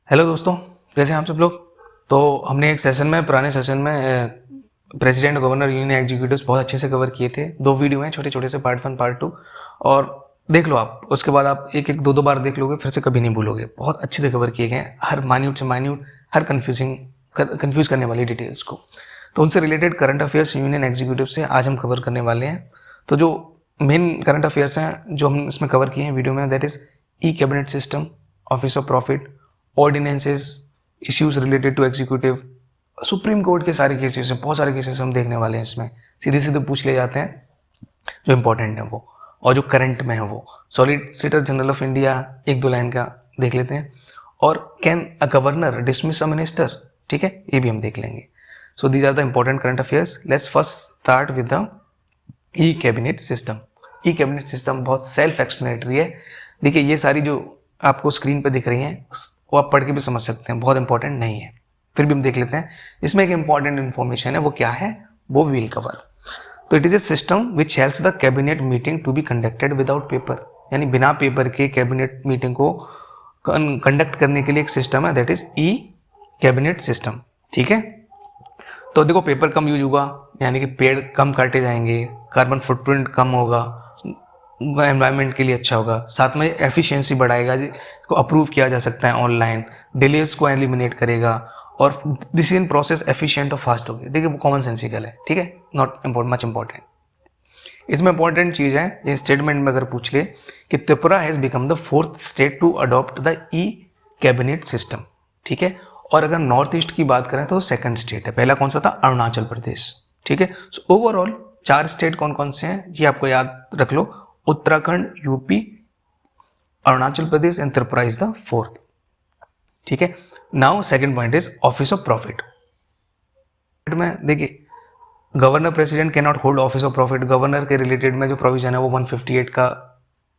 Hello दोस्तों, कैसे हैं आप सब लोग। तो हमने एक सेशन में पुराने सेशन में प्रेसिडेंट गवर्नर यूनियन एग्जीक्यूटिव्स बहुत अच्छे से कवर किए थे। 2 वीडियो हैं छोटे छोटे से, पार्ट 1 पार्ट 2, और देख लो आप। उसके बाद आप एक एक दो दो बार देख लोगे, फिर से कभी नहीं भूलोगे। बहुत अच्छे से कवर किए गए हैं, हर माइन्यूट से माइन्यूट, हर कन्फ्यूज़ करने वाली डिटेल्स को। तो उनसे related current affairs union executive से आज हम कवर करने वाले हैं। तो जो मेन करंट अफेयर्स हैं जो हम इसमें कवर किए हैं वीडियो में, that is e cabinet system, office of profit, ordinances, issues related to executive, supreme court के सारे केसेस हैं। बहुत सारे केसेस हम देखने वाले हैं इसमें, सीधे सीधे पूछ ले जाते हैं जो इंपॉर्टेंट है वो, और जो करंट में है वो। सॉलिसिटर जनरल ऑफ इंडिया एक दो लाइन का देख लेते हैं, और can a governor dismiss a minister, ठीक है, ये भी हम देख लेंगे। So these are the important current affairs. Let's first start with the e cabinet system. E cabinet system बहुत सेल्फ एक्सप्लेनेटरी है। देखिए ये सारी जो आपको स्क्रीन पे दिख रही हैं वो आप पढ़ के भी समझ सकते हैं, बहुत इंपॉर्टेंट नहीं है, फिर भी हम देख लेते हैं। इसमें एक इंपॉर्टेंट इन्फॉर्मेशन है, वो क्या है वो भी विल कवर। तो it is a system which helps the cabinet meeting to be conducted without paper, यानी बिना पेपर के कैबिनेट मीटिंग को कंडक्ट करने के लिए एक सिस्टम है, that is E cabinet system, ठीक है। तो देखो पेपर कम यूज होगा, यानी कि पेड़ कम काटे जाएंगे, कार्बन फुटप्रिंट कम होगा, एनवायरनमेंट के लिए अच्छा होगा, साथ में एफिशिएंसी बढ़ाएगा, इसको अप्रूव किया जा सकता है ऑनलाइन, डिलेज को एलिमिनेट करेगा, और डिसीजन प्रोसेस एफिशिएंट और फास्ट होगी। देखिए वो कॉमन सेंसिकल है, ठीक है, नॉट मच इंपॉर्टेंट। इसमें इंपॉर्टेंट चीज़ है, ये स्टेटमेंट में अगर पूछ ले कि Tripura has become the 4th state to adopt the e cabinet system, ठीक है। और अगर नॉर्थ ईस्ट की बात करें तो 2nd स्टेट है, पहला कौन सा था, अरुणाचल प्रदेश, ठीक है। सो ओवरऑल 4 स्टेट कौन कौन से हैं जी, आपको याद रख लो, Uttarakhand, UP, Arunachal Pradesh and Tripura is the 4th, ठीक है। Now second point is office of profit में देखिए, governor president can not hold office of profit. Governor के रिलेटेड में जो प्रोविजन है वो 158 का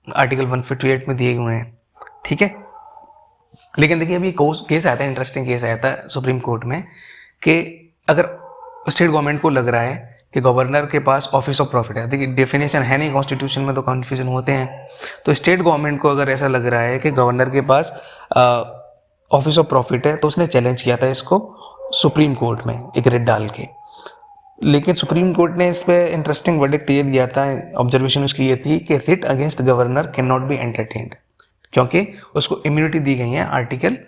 आर्टिकल 158 में दिए हुए हैं, ठीक है। लेकिन देखिए अभी केस आता है, इंटरेस्टिंग केस आया था सुप्रीम कोर्ट में, कि अगर स्टेट गवर्नमेंट को लग रहा है कि गवर्नर के पास ऑफिस ऑफ प्रॉफिट है, देखिए डेफिनेशन है नहीं कॉन्स्टिट्यूशन में, तो कन्फ्यूजन होते हैं। तो स्टेट गवर्नमेंट को अगर ऐसा लग रहा है कि गवर्नर के पास ऑफिस ऑफ प्रॉफिट है, तो उसने चैलेंज किया था इसको सुप्रीम कोर्ट में एक रिट डाल के। लेकिन सुप्रीम कोर्ट ने इस पर इंटरेस्टिंग वर्डिक्ट ये दिया था, ऑब्जर्वेशन उसकी ये थी कि writ against governor can not be entertained, क्योंकि उसको इम्यूनिटी दी गई है आर्टिकल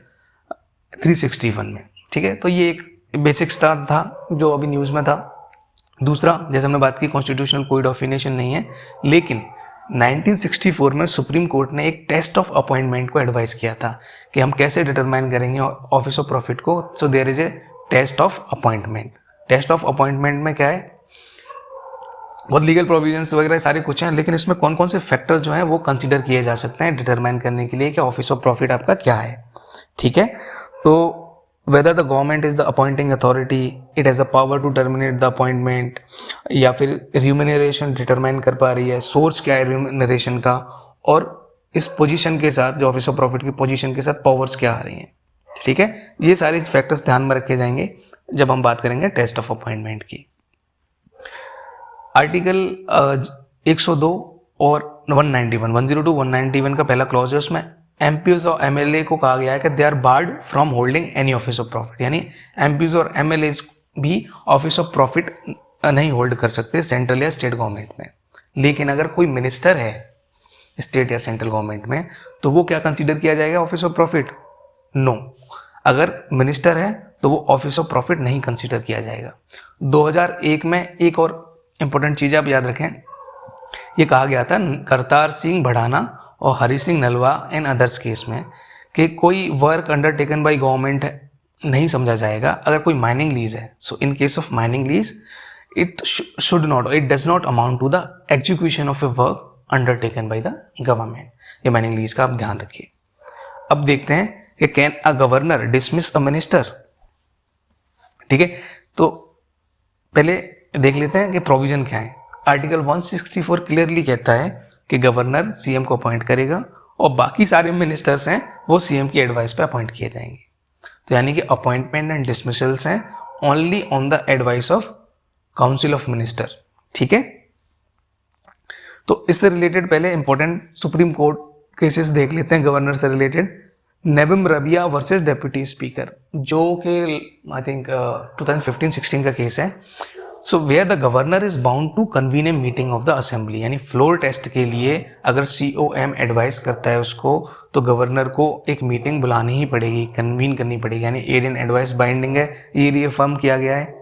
361 में, ठीक है। तो ये एक बेसिक स्टार था जो अभी न्यूज़ में था। दूसरा, जैसे हमने बात की, कॉन्स्टिट्यूशनल कोड ऑफ नेशन नहीं है, लेकिन 1964 में सुप्रीम कोर्ट ने एक टेस्ट ऑफ अपॉइंटमेंट को एडवाइस किया था कि हम कैसे डिटरमाइन करेंगे ऑफिस ऑफ प्रॉफिट को। So there is a test of appointment. Test of appointment में क्या है, बहुत लीगल प्रोविजंस वगैरह सारे कुछ हैं, लेकिन इसमें कौन कौन से फैक्टर जो हैं वो कंसीडर किए जा सकते हैं डिटरमाइन करने के लिए कि ऑफिस ऑफ प्रॉफिट आपका क्या है, ठीक है। तो whether the government is the appointing authority, it has the power to terminate the appointment, या फिर remuneration डिटरमाइन कर पा रही है, सोर्स क्या है remuneration का, और इस पोजीशन के साथ, जो ऑफिस ऑफ प्रॉफिट की पोजीशन के साथ पावर्स क्या आ रही हैं, ठीक है। ये सारे फैक्टर्स ध्यान में रखे जाएंगे जब हम बात करेंगे टेस्ट ऑफ अपॉइंटमेंट की। आर्टिकल 102 और 191, 102 191 का पहला क्लॉज है, उसमें एमपीज और एमएलए को कहा गया है कि they are barred from holding any office of profit, यानी एमपीज और एमएलए भी ऑफिस ऑफ प्रॉफिट नहीं होल्ड कर सकते सेंट्रल या स्टेट गवर्नमेंट में। लेकिन अगर कोई मिनिस्टर है स्टेट या सेंट्रल गवर्नमेंट में, तो वो क्या कंसीडर किया जाएगा ऑफिस ऑफ प्रॉफिट? नो। अगर मिनिस्टर है तो वो ऑफिस ऑफ प्रॉफिट नहीं कंसीडर किया जाएगा। 2001 में एक और इंपॉर्टेंट चीज़ आप याद रखें, ये कहा गया था करतार सिंह भड़ाना और Hari Singh Nalwa and others case में कि कोई वर्क अंडरटेकन बाय गवर्नमेंट नहीं समझा जाएगा अगर कोई माइनिंग लीज है। So in case of mining lease it does not amount to the execution of a work undertaken by the government. ये माइनिंग लीज का आप ध्यान रखिए। अब देखते हैं कि can a governor dismiss a minister, ठीक है। तो पहले देख लेते हैं कि प्रोविजन क्या है। आर्टिकल 164 क्लियरली कहता है कि गवर्नर सीएम को अपॉइंट करेगा और बाकी सारे मिनिस्टर्स हैं वो सीएम की एडवाइस पे अपॉइंट किए जाएंगे। तो यानी कि अपॉइंटमेंट एंड डिसमिसल्स हैं only on the advice of council of minister, ठीक है। तो इससे रिलेटेड पहले इंपॉर्टेंट सुप्रीम कोर्ट केसेस देख लेते हैं गवर्नर से related. Nabam Rebia versus deputy speaker, जो कि आई थिंक 2015-16 का केस है। So where the governor is bound to convene a meeting of the assembly, यानी फ्लोर टेस्ट के लिए अगर COM एडवाइस करता है उसको, तो गवर्नर को एक मीटिंग बुलानी ही पड़ेगी, कन्वीन करनी पड़ेगी, यानी एड एंड एडवाइस बाइंडिंग है, ये रिअफर्म किया गया है।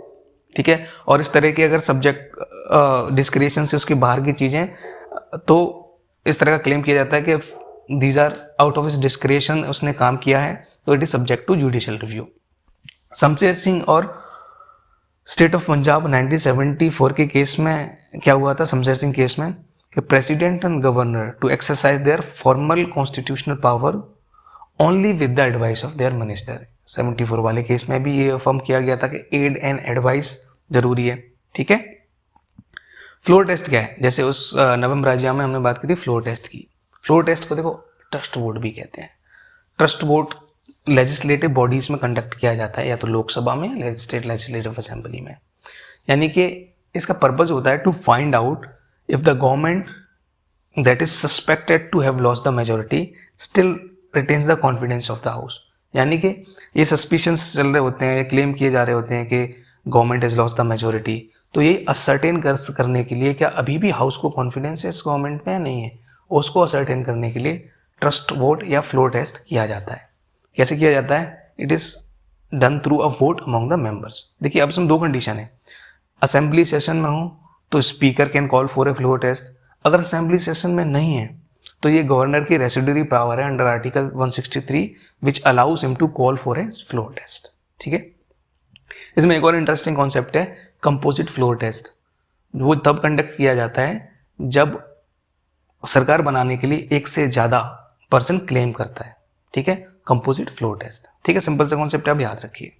ठीक है, और इस तरह के अगर सब्जेक्ट डिस्क्रिशन से उसके बाहर की चीज़ें, तो इस तरह का क्लेम किया जाता है कि these are out of his discretion, उसने काम किया है, तो it is subject to judicial review. Shamsher Singh और स्टेट ऑफ पंजाब 1974 के केस में क्या हुआ था, शमशेर सिंह केस में, कि president and governor to exercise their formal constitutional power only with the advice of their minister. 74 वाले केस में भी ये अफर्म किया गया था कि एड एंड एडवाइस जरूरी है। ठीक है, फ्लोर टेस्ट क्या है, जैसे उस नवम राज्य में हमने बात की थी फ्लोर टेस्ट की। फ्लोर टेस्ट को देखो ट्रस्ट वोट भी कहते हैं। ट्रस्ट वोट लेजिस्लेटिव बॉडीज में कंडक्ट किया जाता है, या तो लोकसभा में या स्टेट लेजिस्लेटिव असेंबली में। यानी कि इसका पर्पज होता है to find out if the government that is suspected to have lost the majority still retains the confidence of the house. यानी कि ये सस्पिशंस चल रहे होते हैं, ये क्लेम किए जा रहे होते हैं कि government is lost the majority, तो ये असर्टेन करने के लिए क्या अभी भी हाउस को कॉन्फिडेंस है इस गवर्नमेंट में या नहीं है, उसको असर्टेन करने के लिए ट्रस्ट वोट या फ्लोर टेस्ट किया जाता है। कैसे किया जाता है, it is done through a vote among the members. देखिए अब इसमें दो कंडीशन है, असेंबली सेशन में हो तो speaker can call for a floor test, अगर असेंबली सेशन में नहीं है तो ये गवर्नर की रेसिडरी पावर है under article 163 which allows him to call for a floor test. ठीक है, इसमें एक और इंटरेस्टिंग कॉन्सेप्ट है कंपोजिट फ्लोर टेस्ट। वो तब कंडक्ट किया जाता है जब सरकार बनाने के लिए एक से ज्यादा पर्सन क्लेम करता है। ठीक है, कंपोजिट फ्लोर टेस्ट। ठीक है, सिंपल सा कॉन्सेप्ट आप याद रखिए।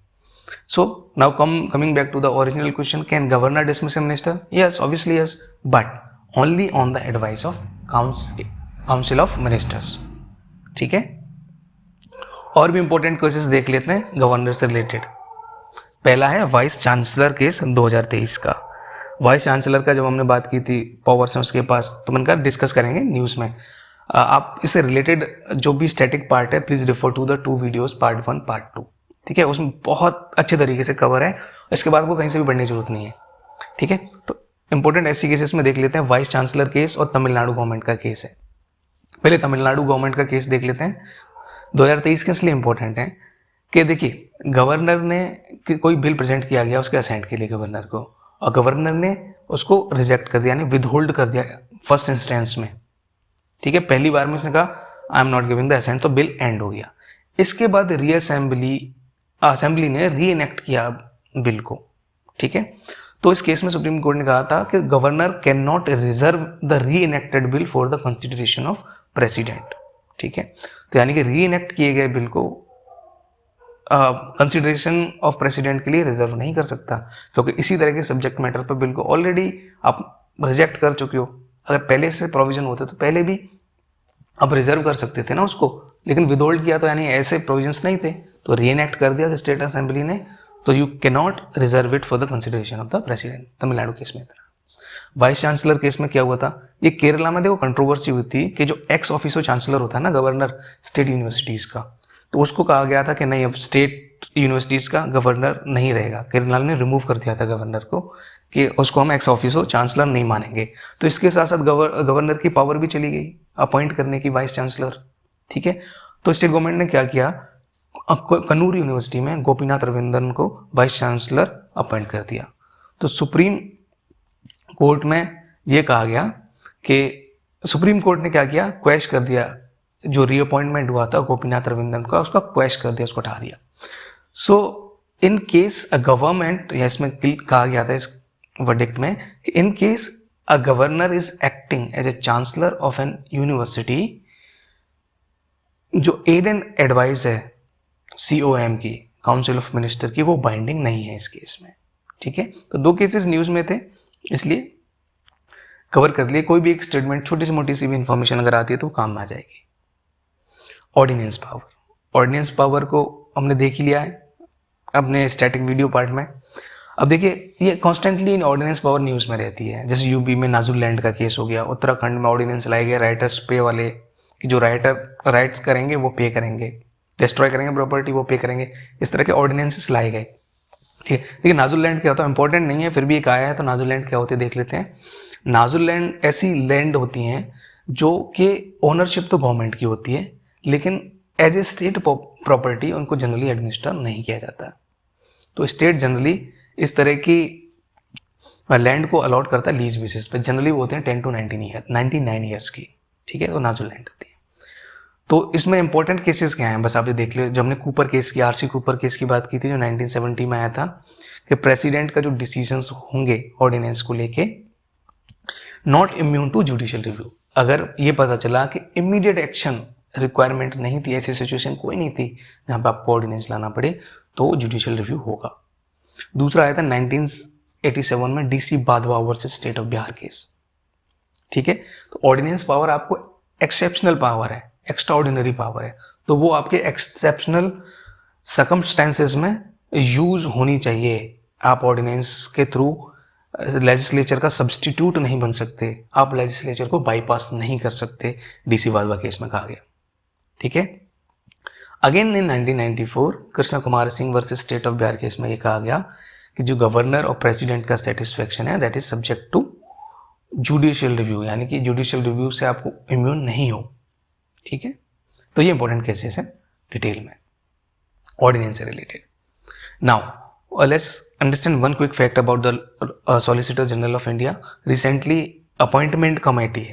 So now coming back to the original question, can governor dismiss a minister? Yes, obviously yes, but only on the advice of council of ministers. ठीक है, और भी इंपॉर्टेंट केसेस देख लेते हैं गवर्नर से रिलेटेड। पहला है वाइस चांसलर केस 2023 का। वाइस चांसलर का जब हमने बात की थी पावर्स हैं उसके पास, तो मैंने कहा डिस्कस करेंगे न्यूज़ में। आप इससे रिलेटेड जो भी स्टैटिक पार्ट है please refer to the 2 videos, part 1 part 2। ठीक है, उसमें बहुत अच्छे तरीके से कवर है, इसके बाद आपको कहीं से भी पढ़ने की जरूरत नहीं है। ठीक है, तो इंपॉर्टेंट ऐसी केसेस में देख लेते हैं, वाइस चांसलर केस और तमिलनाडु गवर्नमेंट का केस है। पहले तमिलनाडु गवर्नमेंट का केस देख लेते हैं। 2023 के इसलिए इंपॉर्टेंट है कि देखिए गवर्नर ने कोई बिल प्रेजेंट किया गया उसके असेंट के लिए गवर्नर को, और गवर्नर ने उसको रिजेक्ट कर दिया, यानी विदहोल्ड कर दिया फर्स्ट इंस्टेंस में। ठीक है, पहली बार में उसने कहा I am not giving the assent, तो बिल एंड हो गया। इसके बाद असेंबली ने री इनेक्ट किया बिल को। ठीक है, तो इस केस में सुप्रीम कोर्ट ने कहा था कि governor can not reserve the reenacted bill for the consideration of president. ठीक है, तो यानी कि री इनेक्ट किए गए बिल को कंसिडरेशन ऑफ प्रेसिडेंट के लिए रिजर्व नहीं कर सकता, क्योंकि इसी तरह के सब्जेक्ट मैटर पर बिल को ऑलरेडी आप रिजेक्ट कर चुके हो। अगर पहले से प्रोविजन होते तो पहले भी आप रिजर्व कर सकते थे ना उसको, लेकिन विदहोल्ड किया, तो यानी ऐसे प्रोविजंस नहीं थे, तो री इनेक्ट कर दिया स्टेट असेंबली ने, तो you can not reserve it for the consideration of the president. Tamil Nadu case में वाइस चांसलर केस में क्या हुआ था, ये केरला में देखो कंट्रोवर्सी हुई थी कि जो एक्स ऑफिसो चांसलर होता है ना गवर्नर स्टेट यूनिवर्सिटीज का, तो उसको कहा गया था कि नहीं अब स्टेट यूनिवर्सिटीज का गवर्नर नहीं रहेगा। केरला ने रिमूव कर दिया था गवर्नर को कि उसको हम एक्स ऑफिसो चांसलर नहीं मानेंगे। तो इसके साथ साथ गवर्नर की पावर भी चली गई अपॉइंट करने की वाइस चांसलर। ठीक है, तो स्टेट गवर्नमेंट ने क्या किया, कन्नूर यूनिवर्सिटी में गोपीनाथ रविंद्रन को वाइस चांसलर अपॉइंट कर दिया। तो सुप्रीम कोर्ट में ये कहा गया कि सुप्रीम कोर्ट ने क्या किया, क्वेश कर दिया जो रीअपॉइंटमेंट हुआ था गोपीनाथ रविंद्रन का, उसका क्वेश कर दिया, उसको हटा दिया। सो इन केस अ गवर्नमेंट, या इसमें कहा गया था इस वर्डिक्ट में कि in case a governor is acting as a chancellor of an university, जो एड एंड एडवाइस है COM की, काउंसिल ऑफ मिनिस्टर की, वो बाइंडिंग नहीं है इस केस में। ठीक है, तो 2 केसेस न्यूज में थे इसलिए कवर कर लिए। कोई भी एक स्टेटमेंट, छोटी सी मोटी सी भी इंफॉर्मेशन अगर आती है तो काम आ जाएगी। ऑर्डिनेंस पावर, ऑर्डिनेंस पावर को हमने देख ही लिया है अपने स्टैटिक वीडियो पार्ट में। अब देखिए ये constantly in ordinance power news में रहती है, जैसे यूपी में नाजुलैंड का केस हो गया, उत्तराखंड में ऑर्डिनेंस लाए गए राइटर्स पे वाले कि जो राइटर राइट्स करेंगे वो पे करेंगे। डिस्ट्रॉय करेंगे प्रॉपर्टी, वो पे करेंगे। इस तरह के ऑर्डिनेंसेस लाए गए, ठीक है। देखिए नाजुल लैंड क्या होता है, इंपॉर्टेंट नहीं है, फिर भी एक आया है, तो नाजुल लैंड क्या होते हैं देख लेते हैं। नाजुल लैंड ऐसी लैंड होती हैं जो कि ओनरशिप तो गवर्नमेंट की होती है, लेकिन एज ए स्टेट प्रॉपर्टी उनको जनरली एडमिनिस्टर नहीं किया जाता। तो स्टेट जनरली इस तरह की लैंड को अलॉट करता है लीज बेसिस पे, जनरली वो होते हैं 10 to 99 ईयर्स की, ठीक है। तो नाजुल लैंड होती है। तो इसमें इंपॉर्टेंट केसेस क्या हैं, बस आप ये देख लो। जब हमने कूपर केस की, आरसी कूपर केस की बात की थी जो 1970 में आया था, कि प्रेसिडेंट का जो डिसीजंस होंगे ऑर्डिनेंस को लेके not immune to judicial review. अगर ये पता चला कि इमीडिएट एक्शन रिक्वायरमेंट नहीं थी, ऐसी सिचुएशन कोई नहीं थी जहां पे आपको ऑर्डिनेंस लाना पड़े, तो जुडिशियल रिव्यू होगा। दूसरा आया था 1987 में DC Badhwa versus state of Bihar case, ठीक है। तो ऑर्डिनेंस पावर आपको एक्सेप्शनल पावर है, एक्स्ट्रा ऑर्डिनरी पावर है, तो वो आपके एक्सेप्शनल सर्कमस्टेंसेस में यूज होनी चाहिए। आप ऑर्डिनेंस के थ्रू लेजिस्लेचर का सब्सटीट्यूट नहीं बन सकते, आप लेजिस्लेचर को बाईपास नहीं कर सकते, डीसी बाधवा केस में कहा गया, ठीक है। Again in 1994 Krishna Kumar Singh versus state of Bihar case में ये कहा गया कि जो गवर्नर और प्रेसिडेंट का सेटिस्फेक्शन है that is subject to judicial review, यानी कि जुडिशियल रिव्यू से आपको इम्यून नहीं हो, ठीक है। तो ये इंपॉर्टेंट केसेस हैं डिटेल में ऑर्डिनेंस से related. Now let's understand one quick fact about the Solicitor General of India. Recently appointment committee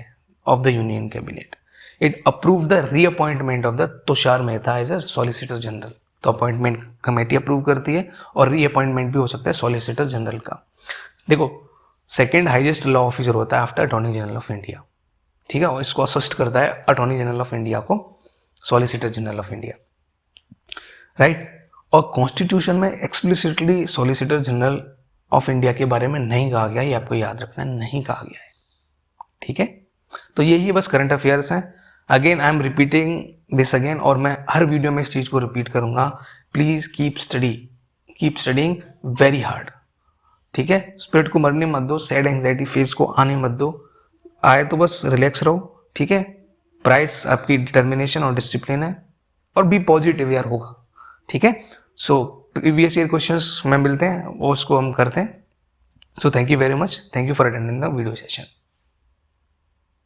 of the Union Cabinet, it approved the reappointment of the Tushar Mehta as a Solicitor General. तो appointment committee approve करती है और reappointment भी हो सकता है solicitor general का। देखो सेकेंड हाईएस्ट लॉ ऑफिसर होता है after attorney general of India, ठीक है, और इसको असिस्ट करता है अटॉर्नी जनरल ऑफ इंडिया को solicitor general of India, right. और कॉन्स्टिट्यूशन में explicitly solicitor general of India के बारे में नहीं कहा गया, ये आपको याद रखना, नहीं कहा गया है, ठीक है। तो यही बस करंट अफेयर्स हैं। Again I am repeating this again, और मैं हर वीडियो में इस चीज को रिपीट करूंगा, please keep studying very hard, ठीक है। स्पिरिट को मरने मत दो, सैड एंग्जाइटी फेज को आने मत दो, आए तो बस रिलैक्स रहो, ठीक है। प्राइस आपकी डिटर्मिनेशन और डिसिप्लिन है, और बी पॉजिटिव यार होगा, ठीक है। सो प्रीवियस ईयर क्वेश्चंस में मिलते हैं, वो उसको हम करते हैं। So thank you very much, thank you for attending the video session.